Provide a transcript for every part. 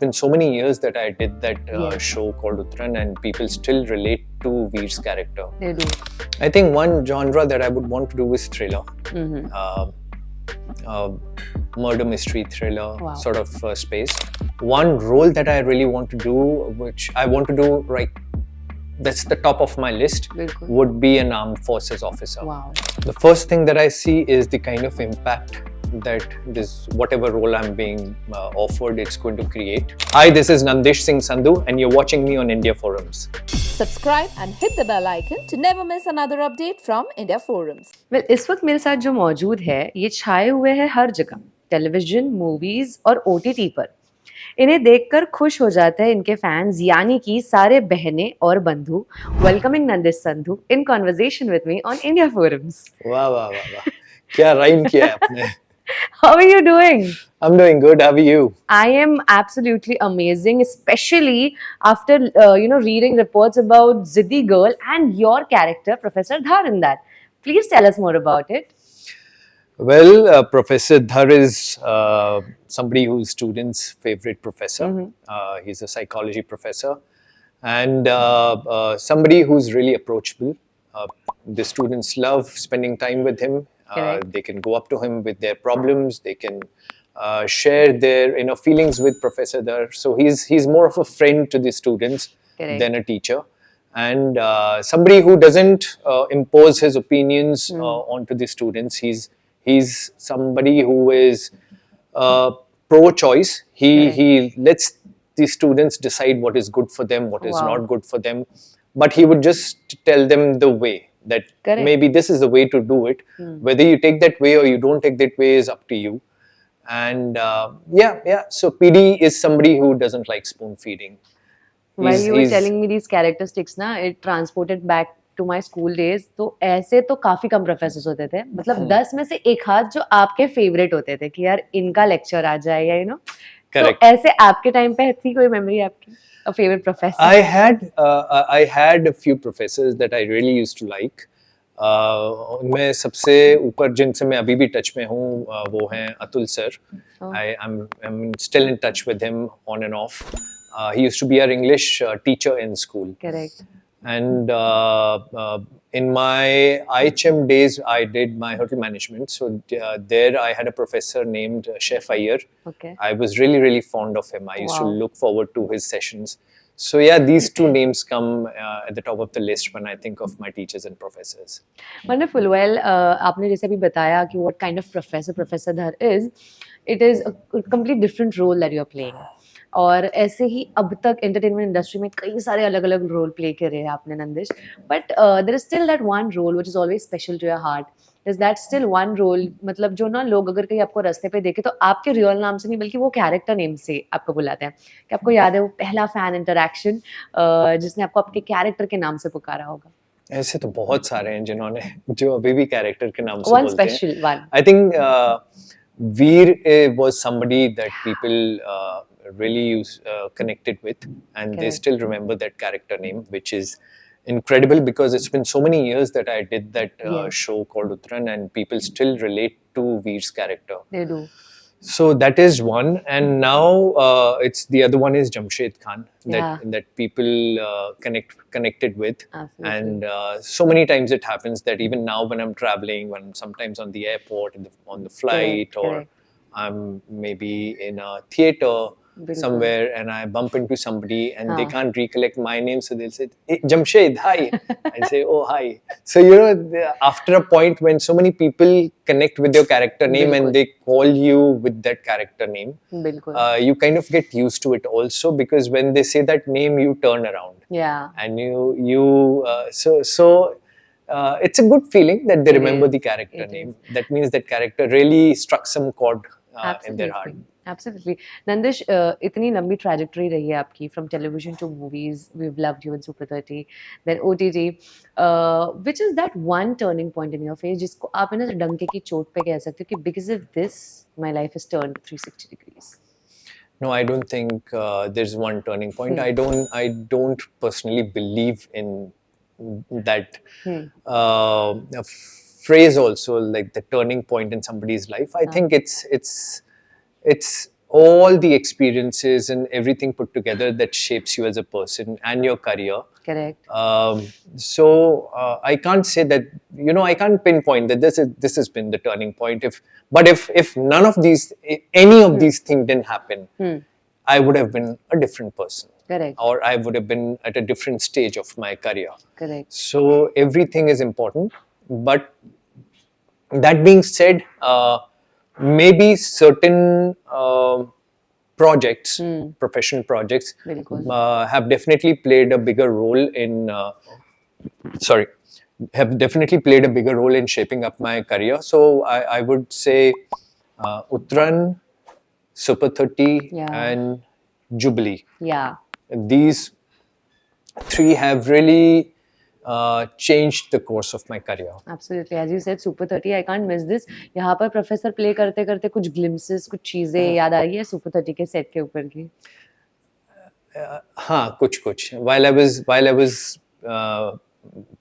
been so many years that I did that Yes. show called Uttaran, and people still relate to Veer's character. They do. I think one genre that I would want to do is thriller. Mm-hmm. Murder mystery thriller Wow. sort of space. One role that I really want to do, which I want to do right, that's the top of my list, Bilkul. would be an armed forces officer. Wow. The first thing that I see is the kind of impact that this whatever role I'm being offered, it's going to create. Hi, this is Nandish Singh Sandhu, and you're watching me on India Forums. Subscribe and hit the bell icon to never miss another update from India Forums. Well, इस वक्त मेरे साथ जो मौजूद है ये छाए हुए हैं हर जगह, टेलीविजन, मूवीज और ओटीटी पर। इन्हें देखकर खुश हो जाते हैं इनके फैंस, यानी कि सारे बहनें और बंधु। Welcoming Nandish Sandhu in conversation with me on India forums. वाह वाह वाह वाह, क्या राइम किया है आपने। How are you doing? I'm doing good. How are you? I am absolutely amazing, especially after reading reports about Ziddy Girl and your character, Professor Dhar, in that. Please tell us more about it. Well, Professor Dhar is somebody who's students' favorite professor. He's a psychology professor, and somebody who's really approachable. The students love spending time with him. Correct. They can go up to him with their problems. They can share their feelings with Professor Dhar. So he's more of a friend to the students Correct. than a teacher, and somebody who doesn't impose his opinions onto the students. He's somebody who is pro-choice. He lets the students decide what is good for them, what is Wow. not good for them. But he would just tell them the way, that Correct. maybe this is the way to do it. Whether you take that way or you don't take that way is up to you. And so PD is somebody who doesn't like spoon feeding. While you were telling me these characteristics, ना, it transported back to my school days. तो ऐसे तो काफी कम professors होते थे, मतलब 10 में से एक हाथ जो आपके फेवरेट होते थे कि यार इनका लेक्चर आ जाए, या Correct. तो ऐसे आपके टाइम पे थी कोई मेमोरी आपकी, a favorite professor? I had a few professors that I really used to like. उनमें सबसे ऊपर जिनसे मैं अभी भी टच में हूँ वो हैं Atul sir. I'm still in touch with him on and off. He used to be our English teacher in school. Correct. And in my IHM days, I did my hotel management. So there I had a professor named Chef Iyer. Okay. I was really, really fond of him. I used to Wow. look forward to his sessions. So yeah, these two names come at the top of the list when I think of my teachers and professors. Wonderful. Well, आपने जैसे अभी बताया कि what kind of professor Professor Dhar is, it is a complete different role that you are playing. और ऐसे ही अब तक entertainment industry में कई सारे अलग अलग रोल प्ले करे हैं आपने Nandish, but there is still that one role which is always special to your heart. Is that still one role, मतलब जो ना लोग अगर कहीं आपको रास्ते पे देखे तो आपके रियल नाम से नहीं बल्कि वो कैरेक्टर नेम से आपको बुलाते हैं. कि आपको याद है वो पहला फैन इंटरेक्शन जिसने आपको आपके कैरेक्टर के नाम से पुकारा होगा? ऐसे तो बहुत सारे हैं जिन्होंने जो अभी भी कैरेक्टर के नाम से वन बोलते हैं. Special one. I think Veer was somebody that people really connected with, and they Correct. still remember that character name, which is incredible because it's been so many years that I did that Yes. show called Uttaran, and people still relate to Veer's character. They do. So that is one, and now it's the other one is Jamshed Khan that people connected with. Absolutely. And so many times it happens that even now when I'm traveling, when I'm sometimes on the airport, on the flight, Correct. or I'm maybe in a theater Bilkul. somewhere and I bump into somebody and they हाँ. can't recollect my name, so they'll say, hey, Jamshed, hi. I say, oh, hi. So, after a point when so many people connect with your character name Bilkul. and they call you with that character name, बिल्कुल. you kind of get used to it also, because when they say that name, you turn around. Yeah. And it's a good feeling that they It remember is. the character It name. That means that character really struck some chord in their heart. Absolutely. Nandish, इतनी लंबी trajectory रही है आपकी, from television to movies. We've loved you in Super 30, then OTT. Which is that one turning point in your face जिसको आप है ना डंके की चोट पे कह सकते हो कि because of this my life has turned 360 degrees? No, I don't think there's one turning point. I don't personally believe in that phrase also, like the turning point in somebody's life. I think it's all the experiences and everything put together that shapes you as a person and your career. Correct. So I can't say that, I can't pinpoint that this has been the turning point. But if none of these, any of these things didn't happen, I would have been a different person. Correct. Or I would have been at a different stage of my career. Correct. So everything is important. But that being said, maybe certain projects, professional projects, बिल्कुल. have definitely played a bigger role in have definitely played a bigger role in shaping up my career. So I would say Uttaran, Super 30, Yeah. and Jubilee. Yeah. These three have really changed the course of my career. Absolutely, as you said, Super 30, I can't miss this. यहाँ पर professor play करते करते कुछ glimpses, कुछ चीजें याद आ रही है Super 30 के सेट के ऊपर की. हाँ, कुछ while I was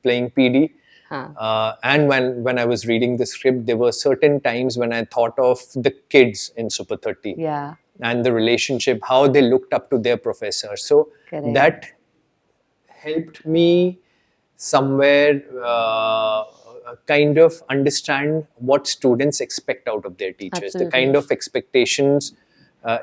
playing PD, and when I was reading the script, there were certain times when I thought of the kids in Super 30. Yeah. And the relationship, how they looked up to their professor. So Correct. that helped me somewhere kind of understand what students expect out of their teachers, Absolutely. the kind of expectations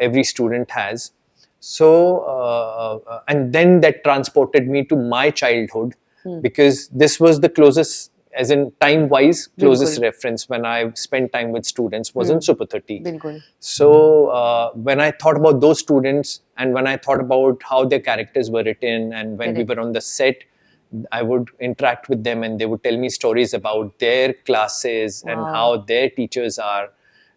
every student has. So and then that transported me to my childhood, because this was the closest, as in time wise, closest बिल्कुल. reference when I spent time with students was in Super 30. बिल्कुल. So when I thought about those students, and when I thought about how their characters were written, and when we Correct. were on the set, I would interact with them and they would tell me stories about their classes and Wow. how their teachers are.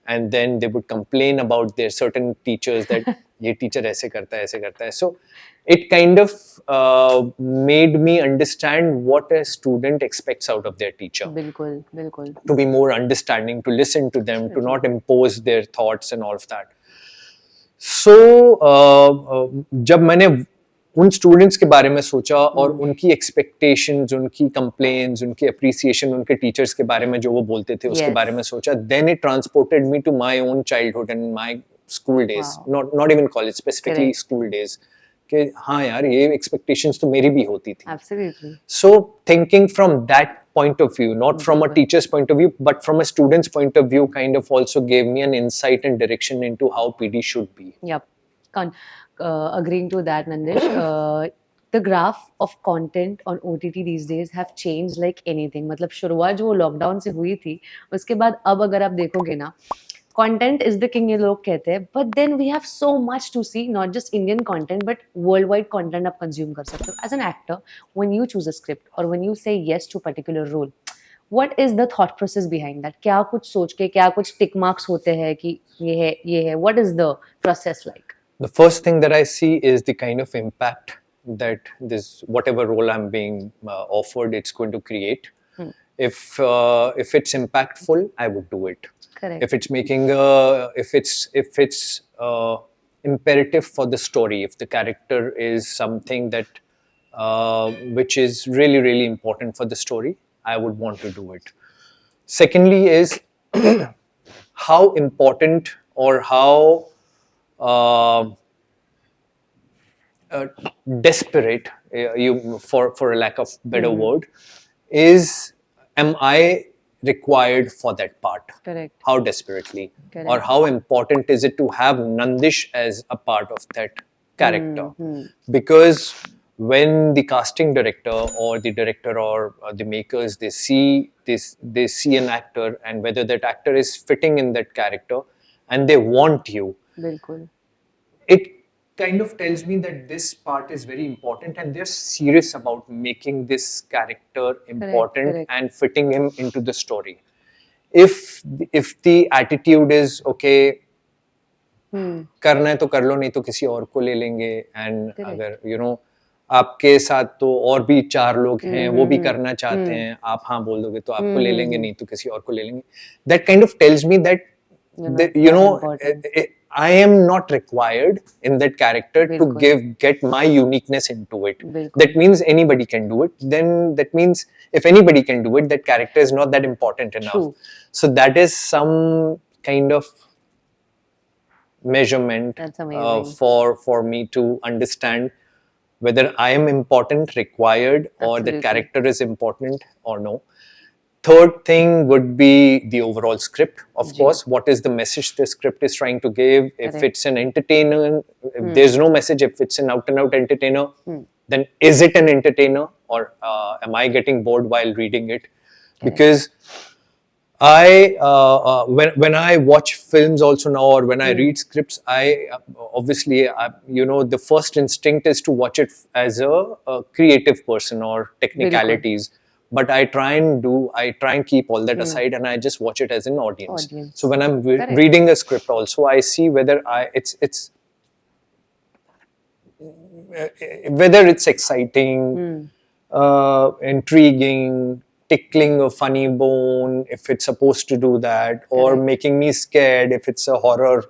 And then they would complain about their certain teachers that ये teacher ऐसे करता है. So it kind of made me understand what a student expects out of their teacher. बिल्कुल, बिल्कुल. To be more understanding, to listen to them, to not impose their thoughts and all of that. So जब मैंने उन students के बारे में सोचा और उनकी एक्सपेक्टेशंस, उनकी कंप्लेंट्स, उनकी अप्रिसिएशन, उनके टीचर्स के बारे में जो वो बोलते थे उसके Yes. बारे में सोचा, then it transported me to my own childhood and my school days. Wow. Not even college, specifically Correct. school days. कि हाँ यार, ये एक्सपेक्टेशंस तो मेरी भी होती थी. Absolutely. So thinking from that point of view, not from a teacher's point of view, but from a student's point of view, kind of also gave me an insight and direction into how PD should be. Yep. Agreeing to that, Nandish. The graph of content on OTT these days have changed like anything. मतलब शुरुआत जो lockdown से हुई थी, उसके बाद अब अगर आप देखोगे ना, content is the king ये लोग कहते हैं, but then we have so much to see, not just Indian content, but worldwide content आप consume कर सकते हो. As an actor, when you choose a script or when you say yes to a particular role, what is the thought process behind that? क्या कुछ सोच के, क्या कुछ tick marks होते हैं कि ये है, what is the process like? The first thing that I see is the kind of impact that this whatever role I'm being offered, it's going to create. If it's impactful, I would do it. Correct. If it's making if it's imperative for the story, if the character is something that which is really really important for the story, I would want to do it. Secondly is how important or how desperate, for a lack of better word, is am I required for that part? Correct. How desperately? Correct. Or how important is it to have Nandish as a part of that character? Because when the casting director or the director or the makers, they see this, they see an actor and whether that actor is fitting in that character and they want you, बिल्कुल. it kind of tells me that this part is very important and they're serious about making this character important correct. and fitting him into the story. If the attitude is okay, करना है तो कर लो, नहीं तो किसी और को ले लेंगे, and Correct. अगर आपके साथ तो और भी 4 लोग हैं, वो भी करना चाहते हैं, आप हाँ बोल दोगे तो आपको ले लेंगे, नहीं तो किसी और को ले लेंगे. That kind of tells me that I am not required in that character to get my uniqueness into it. That means anybody can do it. Then that means if anybody can do it, that character is not that important enough. True. So that is some kind of measurement That's amazing. for me to understand whether I am important, required, or the Absolutely. character is important or no. Third thing would be the overall script, of course. What is the message the script is trying to give? If Correct. it's an entertainer, if there's no message, if it's an out and out entertainer, then is it an entertainer, or am I getting bored while reading it? Because when I watch films also now, or when I read scripts, I obviously the first instinct is to watch it as a creative person or technicalities. But I try and keep all that aside, and I just watch it as an audience. So when I'm Correct. reading a script, also I see whether it's whether it's exciting, intriguing, tickling a funny bone if it's supposed to do that, or making me scared if it's a horror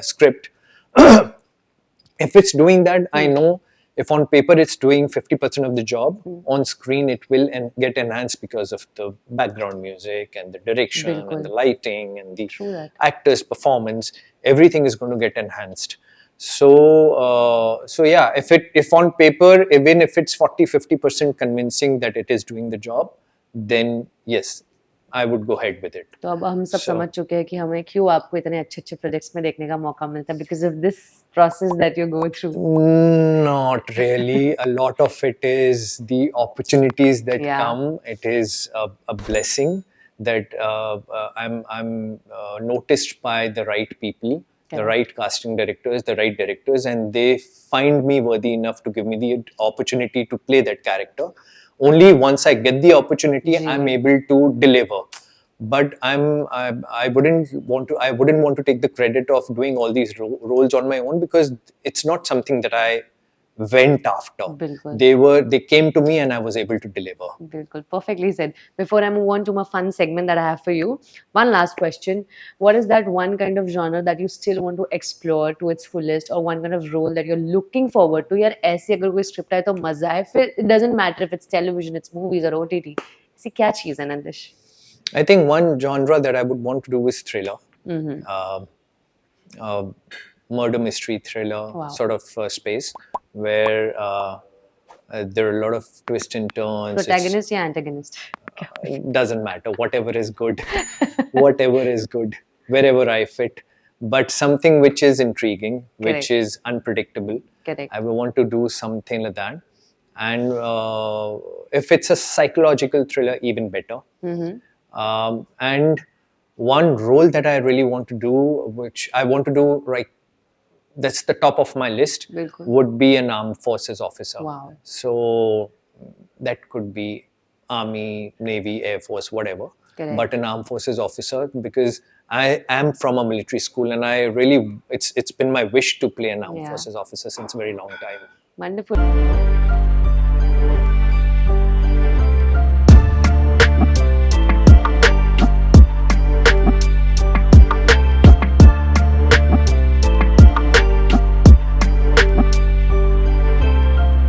script. If it's doing that, I know if on paper it's doing 50% of the job, on screen it will get enhanced because of the background music and the direction and the lighting and the actor's performance. Everything is going to get enhanced. So yeah, if on paper, even if it's 40-50% convincing that it is doing the job, then yes, I would go ahead with it. तो अब हम सब समझ चुके हैं कि हमें क्यों आपको इतने अच्छे प्रोजेक्ट्स में देखने का मौका मिलता है, because of this process that you go through. Not really. A lot of it is the opportunities that come. It is a blessing that I'm noticed by the right people, the right casting directors, the right directors, and they find me worthy enough to give me the opportunity to play that character. Only once I get the opportunity, I'm able to deliver. But I wouldn't want to take the credit of doing all these roles on my own, because it's not something that I went after. Bilkul. They came to me and I was able to deliver. Bilkul. Perfectly said. Before I move on to my fun segment that I have for you, one last question. What is that one kind of genre that you still want to explore to its fullest, or one kind of role that you're looking forward to? यार ऐसी अगर कोई script है तो मजा है. फिर it doesn't matter if it's television, it's movies or OTT. ऐसी क्या चीज़ है Nandish? I think one genre that I would want to do is thriller. Murder mystery thriller sort of space, where there are a lot of twists and turns. Protagonist or antagonist? It doesn't matter. Whatever is good. Whatever is good. Wherever I fit. But something which is intriguing, which is unpredictable. Correct. I will want to do something like that. And if it's a psychological thriller, even better. And one role that I really want to do, which I want to do that's the top of my list, would be an armed forces officer. Wow. So that could be Army, Navy, Air Force, whatever. Correct. But an armed forces officer, because I am from a military school, and it's been my wish to play an armed forces officer since a very long time. Wonderful.